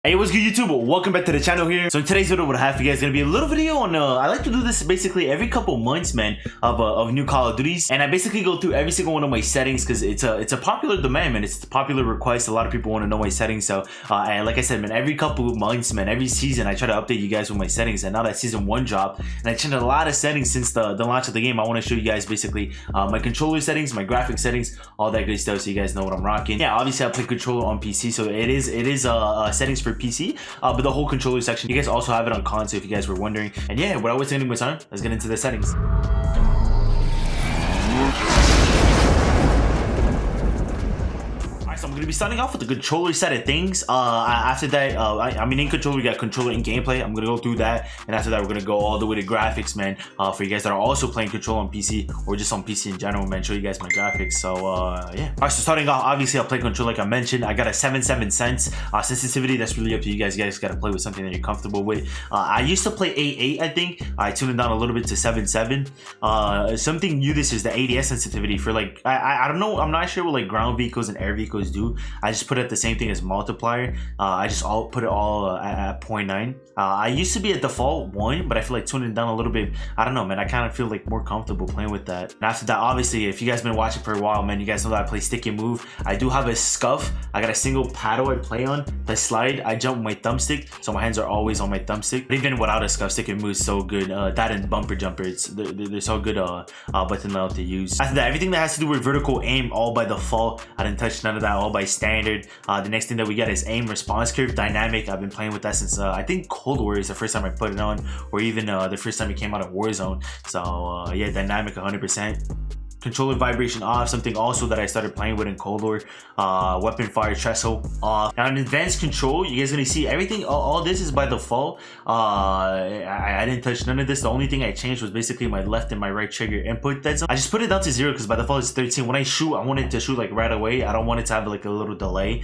Hey, what's good YouTube? Welcome back to the channel here. So in today's video, what I have for you guys is gonna be a little video on I like to do this basically every couple months, man, of new Call of Duties, and I basically go through every single one of my settings because it's a popular demand, man. It's a popular request. A lot of people want to know my settings. So and like I said, man, every couple of months, man, every season I try to update you guys with my settings. And now that season 1 dropped, and I changed a lot of settings since the launch of the game. I want to show you guys basically my controller settings, my graphic settings, all that good stuff, so you guys know what I'm rocking. Yeah, obviously I play controller on PC, so it is settings for PC. But the whole controller section, you guys also have it on console if you guys were wondering. And yeah, without wasting any more time, let's get into the settings. So I'm going to be starting off with the controller side of things. After that, I mean, in controller, we got controller and gameplay. I'm going to go through that. And after that, we're going to go all the way to graphics, man. For you guys that are also playing controller on PC or just on PC in general, man, show you guys my graphics. So, yeah. All right, so starting off, obviously, I'll play controller like I mentioned. I got a 7.7 cents sensitivity. That's really up to you guys. You guys got to play with something that you're comfortable with. I used to play 8.8, I think. I tuned it down a little bit to 7.7. Something new this is the ADS sensitivity for like, I don't know. I'm not sure what like ground vehicles and air vehicles do. I just put it the same thing as multiplier. I just put it all at 0.9. I used to be at default 1, but I feel like tuning it down a little bit. I don't know, man. I kind of feel like more comfortable playing with that. And after that, obviously, if you guys been watching for a while, man, you guys know that I play stick and move. I do have a scuff. I got a single paddle I play on. The slide, I jump with my thumbstick, so my hands are always on my thumbstick. But even without a scuff, stick and move is so good. That and bumper jumper, they're so good button layout to use. After that, everything that has to do with vertical aim, all by default. I didn't touch none of that, all by standard. The next thing that we get is aim response curve dynamic. I've been playing with that since I think Cold War is the first time I put it on, or even the first time it came out of Warzone. So yeah, dynamic 100%. Controller vibration off, something also that I started playing with in Cold War. Weapon fire threshold off. And on advanced control, you guys gonna see everything. All this is by default. I didn't touch none of this. The only thing I changed was basically my left and my right trigger input dead zone. I just put it down to 0 because by default it's 13. When I shoot, I want it to shoot like right away. I don't want it to have like a little delay.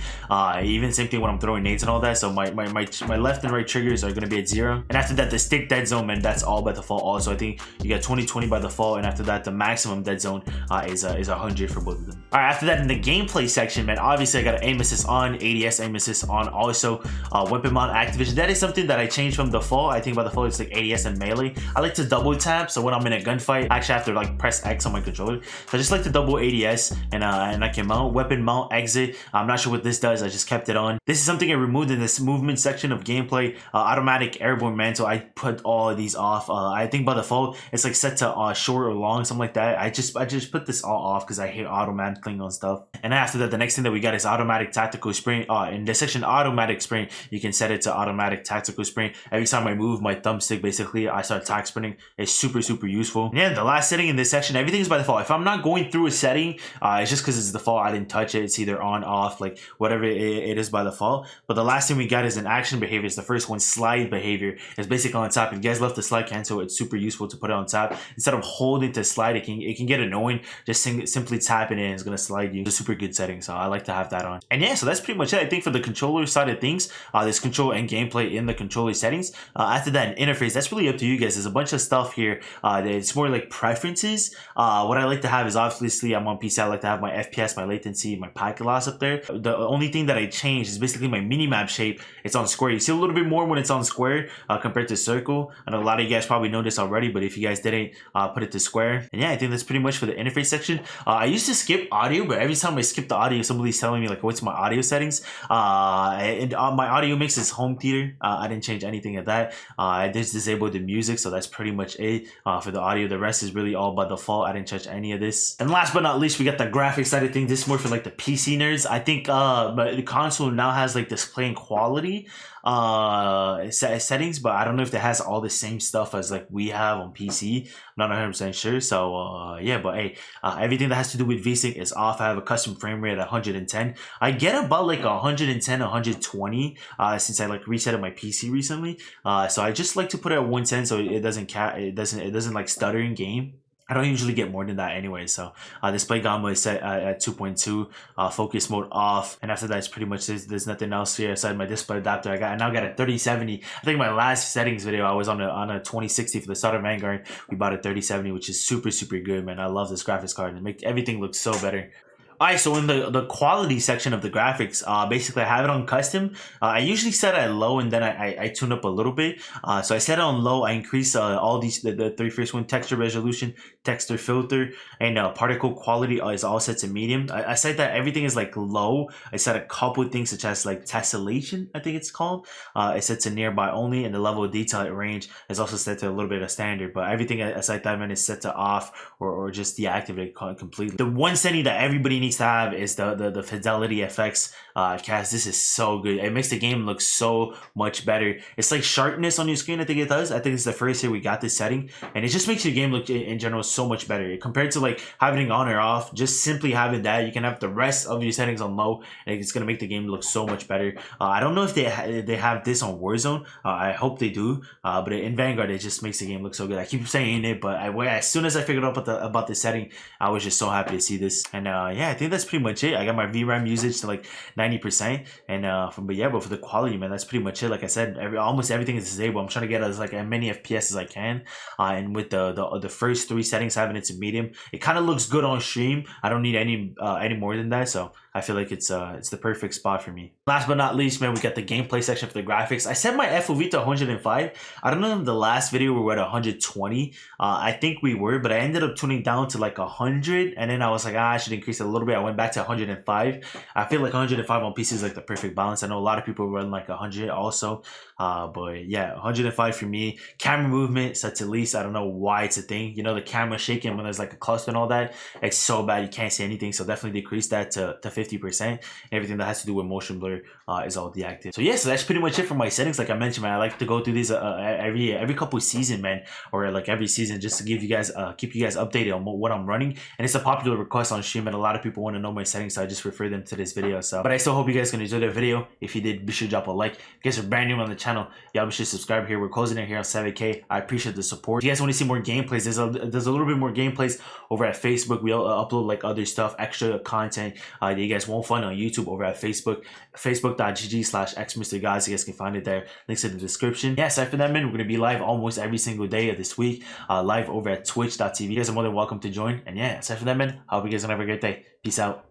Even same thing when I'm throwing nades and all that. So my left and right triggers are gonna be at 0. And after that, the stick dead zone, man, that's all by default also. I think you got 20/20 by default, and after that, the maximum dead zone is 100 for both of them. All right, after that, in the gameplay section, man, obviously I got an aim assist on, ADS aim assist on, also weapon mount activation. That is something that I changed from default. I think by default it's like ADS and melee. I like to double tap, so when I'm in a gunfight, actually I have to like press X on my controller. So I just like to double ADS, and I can mount weapon mount exit. I'm not sure what this does. I just kept it on. This is something I removed in this movement section of gameplay. Automatic airborne mantle. I put all of these off. I think by default it's like set to short or long, something like that. I just put this all off because I hate automatically on stuff. And after that, the next thing that we got is automatic tactical sprint. In the section automatic sprint, you can set it to automatic tactical sprint. Every time I move my thumbstick, basically I start tac sprinting. It's super useful. And yeah, the last setting in this section, everything is by default. If I'm not going through a setting, it's just because it's default. I didn't touch it. It's either on, off, like whatever it is by default. But the last thing we got is an action behavior. It's the first one, slide behavior. It's basically on top. If you guys left the slide cancel, it's super useful to put it on top instead of holding to slide. It can get annoying. Just simply tapping it, it's gonna slide you. It's a super good setting, so I like to have that on. And yeah, so that's pretty much it. I think for the controller side of things, there's control and gameplay in the controller settings. After that, an interface, that's really up to you guys. There's a bunch of stuff here. It's more like preferences. What I like to have is obviously I'm on PC. I like to have my FPS, my latency, my packet loss up there. The only thing that I changed is basically my minimap shape. It's on square. You see a little bit more when it's on square compared to circle. I know a lot of you guys probably know this already, but if you guys didn't, put it to square. And yeah, I think that's pretty much for the interface section. I used to skip audio, but every time I skip the audio, somebody's telling me like what's my audio settings. And my audio mix is home theater. I didn't change anything of that. I just disabled the music, so that's pretty much it for the audio. The rest is really all by default. I didn't touch any of this. And last but not least, we got the graphics side of things. This is more for like the PC nerds. I think but the console now has like display and quality settings, but I don't know if it has all the same stuff as like we have on PC. I'm not 100% sure. So yeah, but hey, everything that has to do with VSync is off. I have a custom frame rate at 110. I get about like 110, 120 since I like resetted my PC recently. So I just like to put it at 110 so it doesn't like stutter in game. I don't usually get more than that anyway, so display gamma is set at 2.2, focus mode off, and after that it's pretty much there's nothing else here aside my display adapter. I now got a 3070. I think my last settings video I was on a 2060 for the start of Vanguard. We bought a 3070, which is super good, man. I love this graphics card and make everything look so better. Alright, so in the quality section of the graphics, basically I have it on custom. I usually set it at low and then I tune up a little bit. So I set it on low. I increase all these the three first one: texture resolution, texture filter, and particle quality is all set to medium. I said that everything is like low. I set a couple of things such as like tessellation, I think it's called. It's set to nearby only, and the level of detail range is also set to a little bit of standard. But everything aside that, man, is set to off or just deactivate completely. The one setting that everybody needs to have is the fidelity effects. Cast, this is so good. It makes the game look so much better. It's like sharpness on your screen. I think it does. I think it's the first year we got this setting, and it just makes your game look in general so much better compared to like having it on or off. Just simply having that, you can have the rest of your settings on low, and it's gonna make the game look so much better. I don't know if they have this on Warzone. I hope they do. But in Vanguard, it just makes the game look so good. I keep saying it, but as soon as I figured out about the setting, I was just so happy to see this. And yeah, I think that's pretty much it. I got my VRAM usage to like 90%, and but for the quality, man, that's pretty much it. Like I said, almost everything is disabled. I'm trying to get as like as many FPS as I can, and with the first three settings having it to medium, it kind of looks good on stream. I don't need any more than that, so I feel like it's the perfect spot for me. Last but not least, man, we got the gameplay section for the graphics. I set my FOV to 105. I don't know if the last video we were at 120. I think we were, but I ended up tuning down to like 100, and then I was like, I should increase it a little bit. I went back to 105. I feel like 105 on PC is like the perfect balance. I know a lot of people run like 100 also, but yeah, 105 for me. Camera movement set to least. I don't know why it's a thing. You know, the camera shaking when there's like a cluster and all that. It's so bad you can't see anything. So definitely decrease that to 50%. Everything that has to do with motion blur is all deactivated. So yeah, so that's pretty much it for my settings. Like I mentioned, man, I like to go through these every couple of season, man, or like every season, just to give you guys keep you guys updated on what I'm running. And it's a popular request on stream, and a lot of people want to know my settings, so I just refer them to this video. So, but I still hope you guys can enjoy the video. If you did, be sure to drop a like. If you guys are brand new on the channel, y'all be sure to subscribe here. We're closing it here on 7K. I appreciate the support. If you guys want to see more gameplays, there's a little bit more gameplays over at Facebook. We'll upload like other stuff, extra content that you guys won't find on YouTube over at Facebook, facebook.gg/xmrgods. You guys can find it there. Links in the description. Yeah, aside from that, man, we're going to be live almost every single day of this week, live over at twitch.tv. You guys are more than welcome to join. And yeah, aside from that, man, I hope you guys have a great day. Peace out.